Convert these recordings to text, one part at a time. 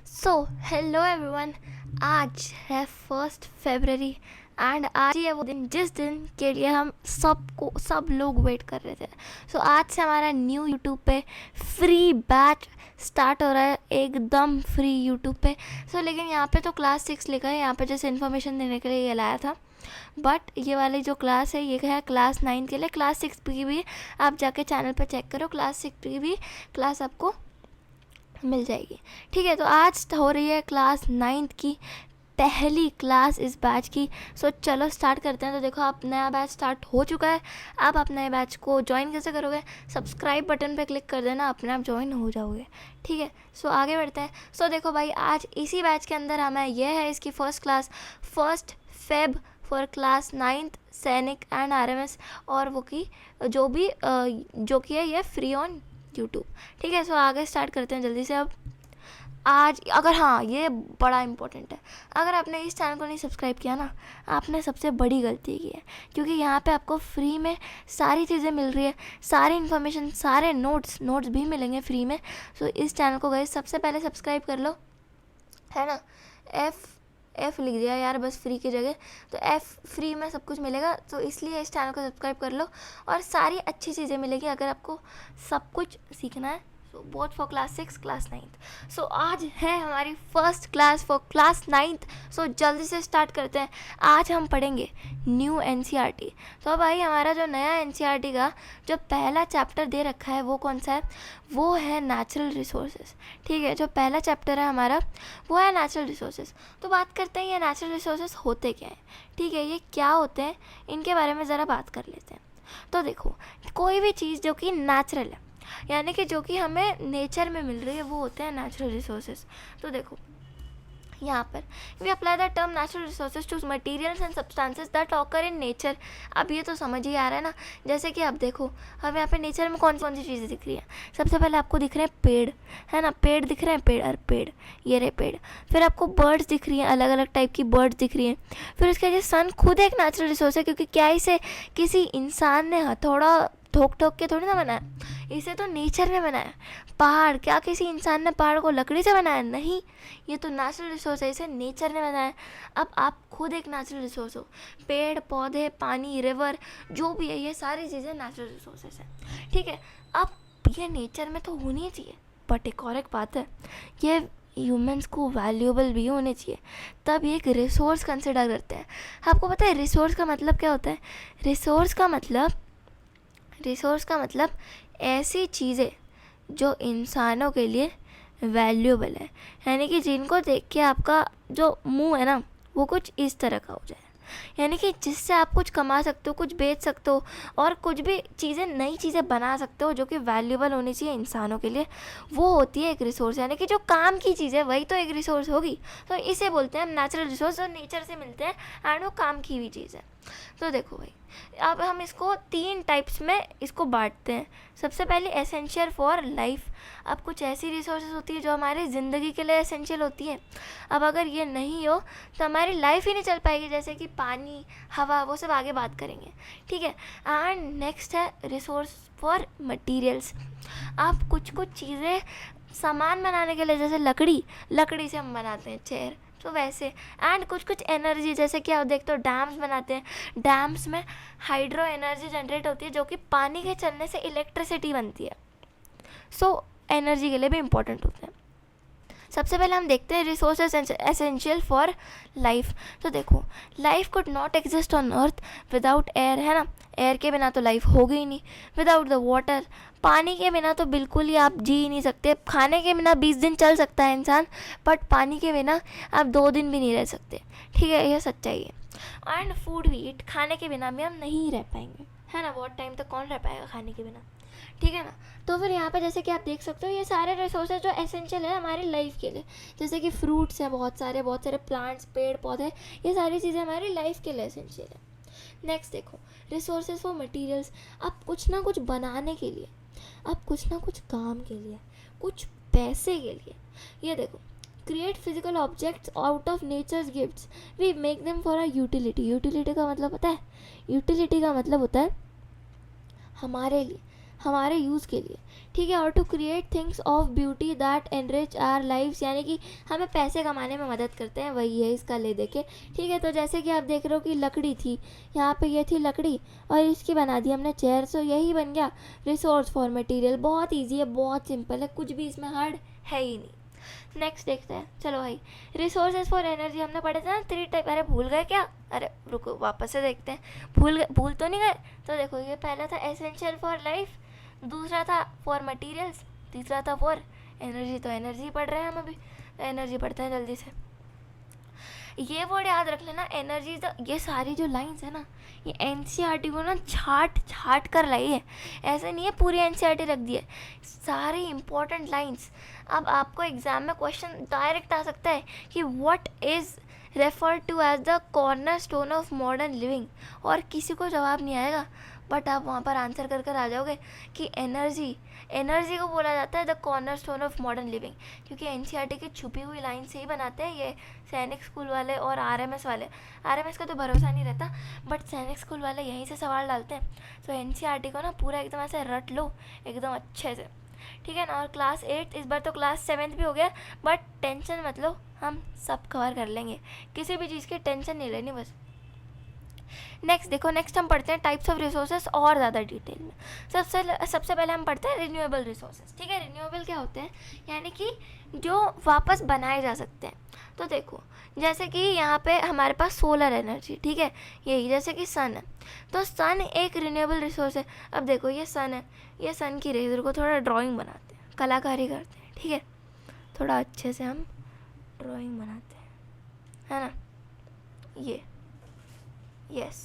So hello everyone. आज है 1 फरवरी and आज ही है वो दिन जिस दिन के लिए हम सब लोग वेट कर रहे थे। सो आज से हमारा न्यू यूट्यूब पे फ्री बैच स्टार्ट हो रहा है, एकदम फ्री यूट्यूब पे। लेकिन यहाँ पे तो क्लास 6 लिखा है, यहाँ पे जैसे इन्फॉर्मेशन देने के लिए ये लाया था, बट ये वाली जो क्लास है ये है क्लास 9 के लिए। क्लास 6 की भी आप जाके चैनल पे चेक करो, क्लास 6 की भी क्लास आपको मिल जाएगी। ठीक है, तो आज हो रही है क्लास 9 की पहली क्लास इस बैच की। चलो स्टार्ट करते हैं। तो देखो, आप नया बैच स्टार्ट हो चुका है। अब आप नए बैच को ज्वाइन कैसे करोगे? सब्सक्राइब बटन पे क्लिक कर देना, अपने आप ज्वाइन हो जाओगे। ठीक है, आगे बढ़ते हैं। देखो भाई, आज इसी बैच के अंदर हमें यह है इसकी first class, 1 Feb for class 9th सैनिक एंड RMS, और वो की जो कि है ये फ्री ऑन यूट्यूब। ठीक है, आगे स्टार्ट करते हैं जल्दी से। अब आज अगर ये बड़ा इम्पोर्टेंट है, अगर आपने इस चैनल को नहीं सब्सक्राइब किया ना, आपने सबसे बड़ी गलती की है, क्योंकि यहाँ पे आपको फ्री में सारी चीज़ें मिल रही है, सारी इन्फॉर्मेशन, सारे नोट्स भी मिलेंगे फ्री में। इस चैनल को गाइस सबसे पहले सब्सक्राइब कर लो, है ना। एफ लिख दिया यार बस फ्री की जगह, तो एफ फ्री में सब कुछ मिलेगा, तो इसलिए इस चैनल को सब्सक्राइब कर लो और सारी अच्छी चीज़ें मिलेगी अगर आपको सब कुछ सीखना है। Both for class 6 class 9th। आज है हमारी first class for class 9th। जल्दी से स्टार्ट करते हैं। आज हम पढ़ेंगे न्यू NCERT। भाई, हमारा जो नया NCERT का जो पहला चैप्टर दे रखा है वो कौन सा है? वो है नेचुरल रिसोर्सेज। ठीक है, जो पहला चैप्टर है हमारा वो है नेचुरल रिसोर्सेज। तो बात करते हैं ये नेचुरल रिसोर्सेज होते क्या हैं। ठीक है, ये क्या होते हैं इनके बारे में ज़रा बात कर लेते हैं। तो देखो, कोई भी चीज़ जो कि नेचुरल है, यानी कि जो कि हमें नेचर में मिल रही है, वो होते हैं नेचुरल रिसोर्सेज। तो देखो यहाँ पर we apply the term natural resources to materials and substances that occur in nature. अब ये तो समझ ही आ रहा है ना, जैसे कि अब देखो, हमें यहाँ पे नेचर में कौन सी चीज़ें दिख रही हैं। सबसे पहले आपको दिख रहे हैं पेड़, है ना, पेड़ दिख रहे हैं, पेड़ ये रहे पेड़। फिर आपको बर्ड्स दिख रही हैं, अलग अलग टाइप की बर्ड्स दिख रही हैं। फिर उसके बाद सन खुद एक नेचुरल रिसोर्स है, क्योंकि क्या इसे किसी इंसान ने हथौड़ा ठोक के थोड़ी ना बनाया, इसे तो नेचर ने बनाया। पहाड़, क्या किसी इंसान ने पहाड़ को लकड़ी से बनाया? नहीं, ये तो नेचुरल रिसोर्स है, इसे नेचर ने बनाया। अब आप खुद एक नेचुरल रिसोर्स हो। पेड़ पौधे, पानी, रिवर, जो भी है, ये सारी चीज़ें नेचुरल रिसोर्सेज हैं। ठीक है, अब ये नेचर में तो होनी चाहिए, बट एक और एक बात है, ये ह्यूमंस को वैल्यूएबल भी होने चाहिए, तब ये एक रिसोर्स कंसिडर करते हैं। आपको पता है रिसोर्स का मतलब क्या होता है? रिसोर्स का मतलब ऐसी चीज़ें जो इंसानों के लिए वैल्यूएबल है, यानी कि जिनको देख के आपका जो मुंह है ना वो कुछ इस तरह का हो जाए, यानी कि जिससे आप कुछ कमा सकते हो, कुछ बेच सकते हो, और कुछ भी चीज़ें, नई चीज़ें बना सकते हो जो कि वैल्यूएबल होनी चाहिए इंसानों के लिए। वो होती है एक रिसोर्स, यानी कि जो काम की चीज़ है वही तो एक रिसोर्स होगी। तो इसे बोलते हैं नेचुरल रिसोर्स, जो नेचर से मिलते हैं एंड वो काम की हुई चीज़ है। तो देखो भाई, अब हम इसको 3 टाइप्स में इसको बांटते हैं। सबसे पहले एसेंशियल फॉर लाइफ। अब कुछ ऐसी रिसोर्सेज होती है जो हमारी ज़िंदगी के लिए एसेंशियल होती है। अब अगर ये नहीं हो तो हमारी लाइफ ही नहीं चल पाएगी, जैसे कि पानी, हवा, वो सब आगे बात करेंगे। ठीक है, एंड नेक्स्ट है रिसोर्स फॉर मटीरियल्स। आप कुछ चीज़ें सामान बनाने के लिए, जैसे लकड़ी से हम बनाते हैं चेयर, तो वैसे। एंड कुछ एनर्जी, जैसे कि आप देखते हो डैम्स बनाते हैं, डैम्स में हाइड्रो एनर्जी जनरेट होती है जो कि पानी के चलने से इलेक्ट्रिसिटी बनती है। एनर्जी के लिए भी इम्पोर्टेंट होते हैं। सबसे पहले हम देखते हैं रिसोर्सेज एसेंशियल फॉर लाइफ। तो देखो, life could not exist on earth without air, है ना, एयर के बिना तो लाइफ होगी ही नहीं। विदाउट द वाटर, पानी के बिना तो बिल्कुल ही आप जी ही नहीं सकते। खाने के बिना 20 दिन चल सकता है इंसान, बट पानी के बिना आप 2 दिन भी नहीं रह सकते। ठीक है, यह सच्चाई है। एंड फूड भी ईट, खाने के बिना भी हम नहीं रह पाएंगे, है ना, बहुत टाइम तक कौन रह पाएगा खाने के बिना। ठीक है ना। तो फिर यहाँ पे जैसे कि आप देख सकते हो, ये सारे रिसोर्सेज जो एसेंशियल है हमारी लाइफ के लिए, जैसे कि फ्रूट्स हैं, बहुत सारे प्लांट्स, पेड़ पौधे, ये सारी चीज़ें हमारी लाइफ के लिए एसेंशियल है। नेक्स्ट देखो, रिसोर्सेज फॉर मटेरियल्स। आप कुछ ना कुछ बनाने के लिए, आप कुछ ना कुछ काम के लिए, कुछ पैसे के लिए, ये देखो, create physical objects out of nature's gifts, we make them for a utility. Utility का मतलब पता है? यूटिलिटी का मतलब होता है हमारे लिए, हमारे यूज़ के लिए, ठीक है, और to create things of beauty that enrich our lifes, यानी कि हमें पैसे कमाने में मदद करते हैं, वही है इसका ले देके, ठीक है। तो जैसे कि आप देख रहे हो कि लकड़ी थी, यहाँ पे ये थी लकड़ी और इसकी बना दी हमने चेयर, सो यही बन गया रिसोर्स फॉर मटेरियल। बहुत ईजी है, बहुत सिंपल है, कुछ भी इसमें हार्ड है ही नहीं। नेक्स्ट देखते हैं, चलो भाई, रिसोर्सेज फॉर एनर्जी हमने पढ़े थे ना 3 टाइप। अरे भूल गए क्या? अरे रुको वापस से देखते हैं, भूल तो नहीं गए? तो देखो, ये पहला था एसेंशियल फॉर लाइफ, दूसरा था फॉर मटेरियल्स, तीसरा था फॉर एनर्जी। तो एनर्जी पढ़ रहे हैं हम अभी, तो एनर्जी पढ़ते हैं जल्दी से। ये वर्ड याद रख लेना, एनर्जी। ये सारी जो लाइंस है ना, ये एनसीईआरटी को ना छाट कर लाई है, ऐसे नहीं है पूरी एनसीईआरटी रख दी है, सारी इंपॉर्टेंट लाइंस। अब आपको एग्जाम में क्वेश्चन डायरेक्ट आ सकता है कि what is referred to as the cornerstone of modern living, और किसी को जवाब नहीं आएगा, बट आप वहाँ पर आंसर कर आ जाओगे कि एनर्जी को बोला जाता है the cornerstone of modern living, क्योंकि एनसीईआरटी की छुपी हुई लाइन से ही बनाते हैं ये सैनिक स्कूल वाले और आरएमएस वाले। आरएमएस का तो भरोसा नहीं रहता, बट सैनिक स्कूल वाले यहीं से सवाल डालते हैं। तो एनसीईआरटी को ना पूरा एकदम ऐसे रट लो एकदम अच्छे से, ठीक है ना। और क्लास 8, इस बार तो क्लास 7 भी हो गया, बट टेंशन मत लो, हम सब कवर कर लेंगे, किसी भी चीज़ की टेंशन नहीं लेनी बस। नेक्स्ट देखो, नेक्स्ट हम पढ़ते हैं टाइप्स ऑफ रिसोर्सेज और ज़्यादा डिटेल में। सबसे पहले हम पढ़ते हैं रिन्यूएबल रिसोर्सेज, ठीक है। रिन्यूएबल क्या होते हैं? यानी कि जो वापस बनाए जा सकते हैं। तो देखो, जैसे कि यहाँ पे हमारे पास सोलर एनर्जी, ठीक है, यही जैसे कि सन है, तो सन एक रिन्यूएबल रिसोर्स है। अब देखो ये सन है, ये सन की रेजर को थोड़ा ड्राइंग बनाते हैं, कलाकारी करते हैं, ठीक है, थोड़ा अच्छे से हम ड्राइंग बनाते हैं, है ना, ये यस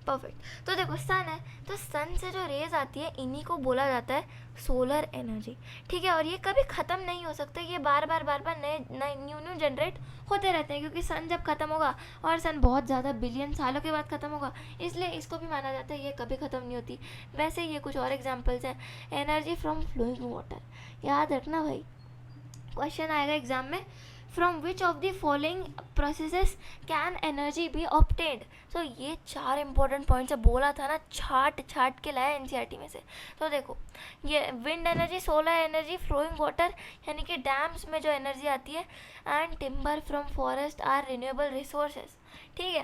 परफेक्ट। तो देखो सन है, तो सन से जो रेज आती है इन्हीं को बोला जाता है सोलर एनर्जी, ठीक है। और ये कभी ख़त्म नहीं हो सकता, ये बार बार नए न्यू जनरेट होते रहते हैं, क्योंकि सन जब ख़त्म होगा, और सन बहुत ज़्यादा बिलियन सालों के बाद ख़त्म होगा, इसलिए इसको भी माना जाता है ये कभी ख़त्म नहीं होती। वैसे ये कुछ और एग्जाम्पल्स हैं। एनर्जी फ्रॉम फ्लोइंग वाटर, याद रखना भाई, क्वेश्चन आएगा एग्जाम में, from which of the following processes can energy B obtained. तो ये 4 इंपॉर्टेंट पॉइंट्स है, बोला था ना छाट के लाया एनसीईआरटी में से। तो देखो, ये wind energy, solar energy, flowing water यानी कि डैम्स में जो एनर्जी आती है, and timber from forest are renewable resources, ठीक है,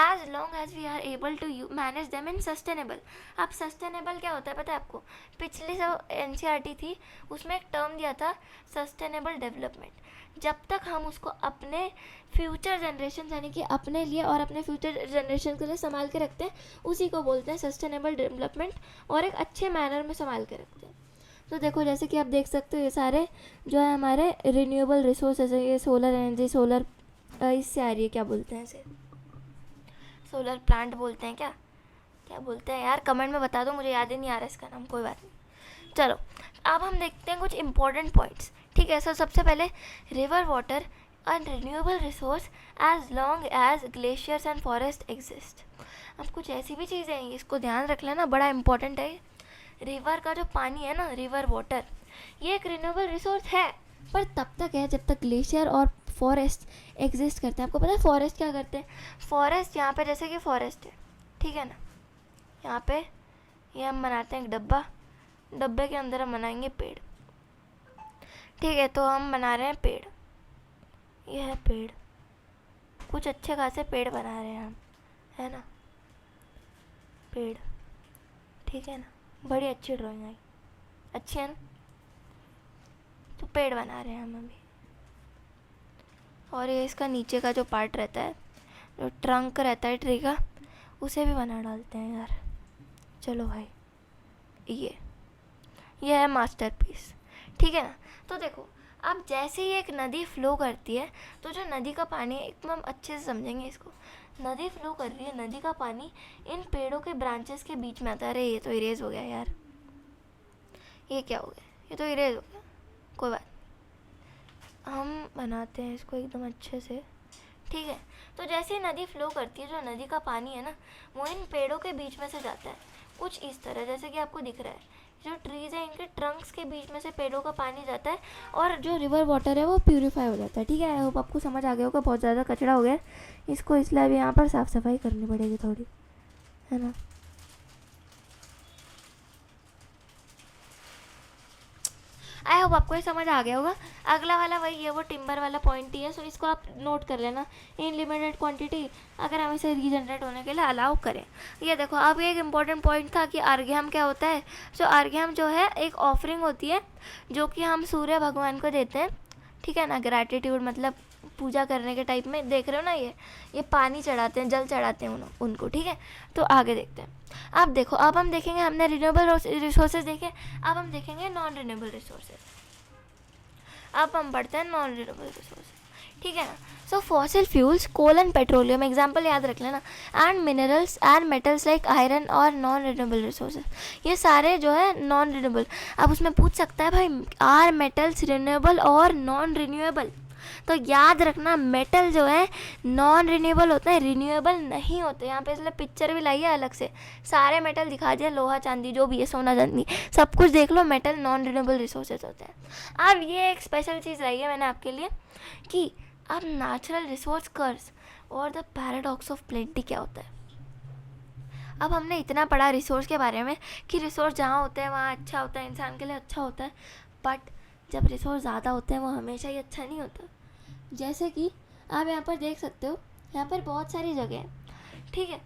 as long as we are able to manage them in sustainable. अब सस्टेनेबल क्या होता है पता है आपको? पिछली जो एनसीईआरटी थी उसमें एक टर्म दिया था सस्टेनेबल डेवलपमेंट। जब तक हम उसको अपने फ्यूचर जनरेशन यानी कि अपने लिए और अपने फ्यूचर जनरेशन के लिए संभाल के रखते हैं, उसी को बोलते हैं सस्टेनेबल डेवलपमेंट, और एक अच्छे मैनर में संभाल के रखते हैं। तो देखो, जैसे कि आप देख सकते हो ये सारे जो है हमारे रिन्यूएबल रिसोर्सेज है, ये सोलर एनर्जी, सोलर इससे आ रही है, क्या बोलते हैं इसे, सोलर प्लांट बोलते हैं क्या बोलते हैं यार, कमेंट में बता दो, मुझे याद ही नहीं आ रहा इसका नाम, कोई बात नहीं। चलो अब हम देखते हैं कुछ इंपॉर्टेंट पॉइंट्स, ठीक है। सो सबसे पहले, river water and renewable resource as long as glaciers and forest exist. अब कुछ ऐसी भी चीज़ें हैं, इसको ध्यान रख लेना, बड़ा इंपॉर्टेंट है। रिवर का जो पानी है ना, रिवर वाटर, ये एक रिन्यूएबल रिसोर्स है, पर तब तक है जब तक ग्लेशियर और फॉरेस्ट एग्जिस्ट करते हैं। आपको पता है फॉरेस्ट क्या करते हैं? फॉरेस्ट यहाँ पे जैसे कि फॉरेस्ट है, ठीक है ना, यहाँ पे ये हम बनाते हैं एक डब्बे के अंदर हम बनाएंगे पेड़, ठीक है। तो हम बना रहे हैं पेड़, ये है पेड़, कुछ अच्छे खासे पेड़ बना रहे हैं हम, है ना, पेड़, ठीक है ना, बड़ी अच्छी ड्राइंग आई, अच्छी है ना। तो पेड़ बना रहे हैं हम अभी, और ये इसका नीचे का जो पार्ट रहता है, जो ट्रंक रहता है ट्री का, उसे भी बना डालते हैं यार। चलो भाई, ये है मास्टरपीस, ठीक है ना। तो देखो, अब जैसे ही एक नदी फ्लो करती है, तो जो नदी का पानी है, एकदम अच्छे से समझेंगे इसको, नदी फ्लो कर रही है, नदी का पानी इन पेड़ों के ब्रांचेस के बीच में आता है। अरे ये तो इरेज हो गया यार, ये क्या हो गया, ये तो इरेज हो गया, कोई बात, हम बनाते हैं इसको एकदम अच्छे से, ठीक है। तो जैसे ही नदी फ्लो करती है, जो नदी का पानी है ना, वो इन पेड़ों के बीच में से जाता है, कुछ इस तरह, जैसे कि आपको दिख रहा है, जो ट्रीज़ है इनके ट्रंक्स के बीच में से पेड़ों का पानी जाता है, और जो रिवर वाटर है वो प्यूरीफाई हो जाता है, ठीक है। आई होप आपको समझ आ गया होगा, बहुत ज़्यादा कचरा हो गया इसको, इसलिए अभी यहाँ पर साफ़ सफाई करनी पड़ेगी थोड़ी, है ना। आई होप आपको ये समझ आ गया होगा। अगला वाला वही है, वो टिम्बर वाला पॉइंट ही है, सो इसको आप नोट कर लेना। इन लिमिटेड क्वांटिटी अगर हम इसे रीजनरेट होने के लिए अलाउ करें। ये देखो, अब एक इम्पॉर्टेंट पॉइंट था कि अर्घ्यम क्या होता है। सो अर्घ्यम जो है एक ऑफरिंग होती है जो कि हम सूर्य भगवान को देते हैं, ठीक है ना। ग्रैटिट्यूड मतलब पूजा करने के टाइप में, देख रहे हो ना, ये पानी चढ़ाते हैं, जल चढ़ाते हैं उनको, ठीक है। तो आगे देखते हैं। अब देखो, अब हम देखेंगे, हमने रिन्यूएबल रिसोर्सेज देखे, अब हम देखेंगे नॉन रिन्यूएबल रिसोर्सेज। अब हम बढ़ते हैं नॉन रिन्यूएबल रिसोर्सेज, ठीक है ना। So fossil fuels, coal and petroleum, example याद रख लेना, and minerals and metals like iron और नॉन रिन्यूएबल रिसोर्सेज, ये सारे जो है नॉन रिन्यूएबल। अब उसमें पूछ सकता है भाई, आर मेटल्स रिन्यूएबल और नॉन रिन्यूएबल? तो याद रखना, मेटल जो है नॉन रिन्यूएबल होते हैं, रिन्यूएबल नहीं होते। यहाँ पे इसलिए पिक्चर भी लाई है अलग से, सारे मेटल दिखा दिया, लोहा चांदी जो भी है, सोना चांदी सब कुछ देख लो, मेटल नॉन रिन्यूएबल रिसोर्सेज होते हैं। अब ये एक स्पेशल चीज़ लाई है मैंने आपके लिए कि अब नेचुरल रिसोर्स कर्व्स और द पैराडॉक्स ऑफ प्लेंटी क्या होता है। अब हमने इतना पढ़ा रिसोर्स के बारे में कि रिसोर्स जहाँ होते हैं वहाँ अच्छा होता है, इंसान के लिए अच्छा होता है, बट जब रिसोर्स ज़्यादा होते हैं वो हमेशा ही अच्छा नहीं होता। जैसे कि आप यहाँ पर देख सकते हो, यहाँ पर बहुत सारी जगह है, ठीक है,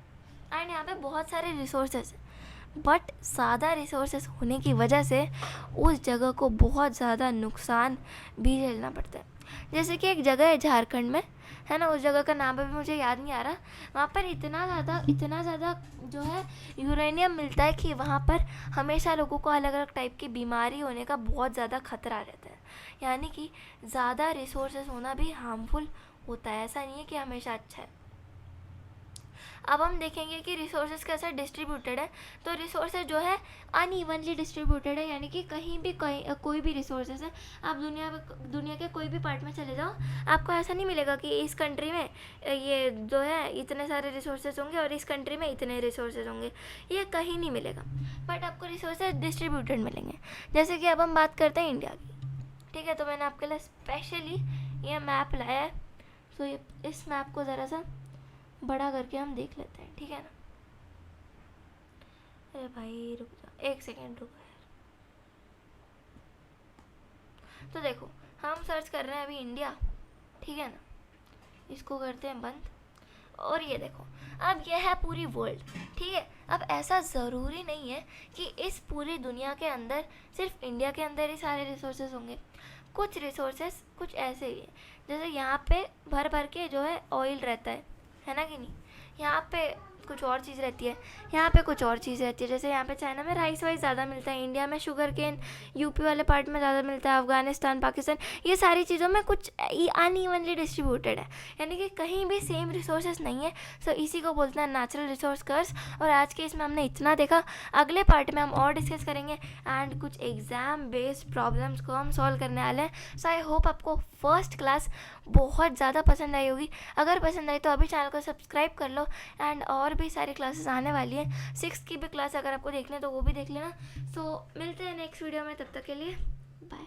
एंड यहाँ पे बहुत सारे रिसोर्सेज हैं, बट ज़्यादा रिसोर्सेज होने की वजह से उस जगह को बहुत ज़्यादा नुकसान भी झेलना पड़ता है। जैसे कि एक जगह है झारखंड में, है ना, उस जगह का नाम अभी मुझे याद नहीं आ रहा, वहाँ पर इतना ज़्यादा जो है यूरेनियम मिलता है कि वहाँ पर हमेशा लोगों को अलग अलग टाइप की बीमारी होने का बहुत ज़्यादा खतरा रहता है। यानी कि ज़्यादा रिसोर्सेज होना भी हार्मफुल होता है, ऐसा नहीं है कि हमेशा अच्छा है। अब हम देखेंगे कि रिसोर्सेज कैसे डिस्ट्रीब्यूटेड है। तो रिसोर्सेज जो है अनइवनली डिस्ट्रीब्यूटेड है, यानी कि कहीं भी कोई भी रिसोर्सेज है, आप दुनिया के कोई भी पार्ट में चले जाओ, आपको ऐसा नहीं मिलेगा कि इस कंट्री में ये जो है इतने सारे रिसोर्सेज होंगे और इस कंट्री में इतने रिसोर्सेज होंगे, ये कहीं नहीं मिलेगा, बट आपको रिसोर्सेज डिस्ट्रीब्यूटेड मिलेंगे। जैसे कि अब हम बात करते हैं इंडिया की, ठीक है। तो मैंने आपके लिए स्पेशली ये मैप लाया है, तो ये इस मैप को ज़रा सा बड़ा करके हम देख लेते हैं, ठीक है ना। अरे भाई रुक जा, एक सेकेंड रुको यार। तो देखो, हम सर्च कर रहे हैं अभी इंडिया, ठीक है ना, इसको करते हैं बंद, और ये देखो अब यह है पूरी वर्ल्ड, ठीक है। अब ऐसा ज़रूरी नहीं है कि इस पूरी दुनिया के अंदर सिर्फ इंडिया के अंदर ही सारे रिसोर्सेज होंगे। कुछ रिसोर्सेज कुछ ऐसे ही है, जैसे यहाँ पे भर भर के जो है ऑयल रहता है ना कि नहीं, यहाँ पे कुछ और चीज़ रहती है, यहाँ पे कुछ और चीज़ रहती है। जैसे यहाँ पे चाइना में राइस वाइस ज़्यादा मिलता है, इंडिया में शुगर केन, यूपी वाले पार्ट में ज़्यादा मिलता है, अफगानिस्तान, पाकिस्तान, ये सारी चीज़ों में कुछ अनइवनली डिस्ट्रीब्यूटेड है, यानी कि कहीं भी सेम रिसोर्सेज नहीं है। सो इसी को बोलते हैं नेचुरल रिसोर्स कर्व्स। और आज के इसमें हमने इतना देखा, अगले पार्ट में हम और डिस्कस करेंगे एंड कुछ एग्ज़ाम बेस्ड प्रॉब्लम्स को हम सॉल्व करने वाले हैं। सो आई होप आपको फर्स्ट क्लास बहुत ज़्यादा पसंद आई होगी। अगर पसंद आई तो अभी चैनल को सब्सक्राइब कर लो, एंड और भी सारी क्लासेस आने वाली हैं। 6th की भी क्लास अगर आपको देखनी है तो वो भी देख लेना। सो मिलते हैं नेक्स्ट वीडियो में, तब तक के लिए बाय।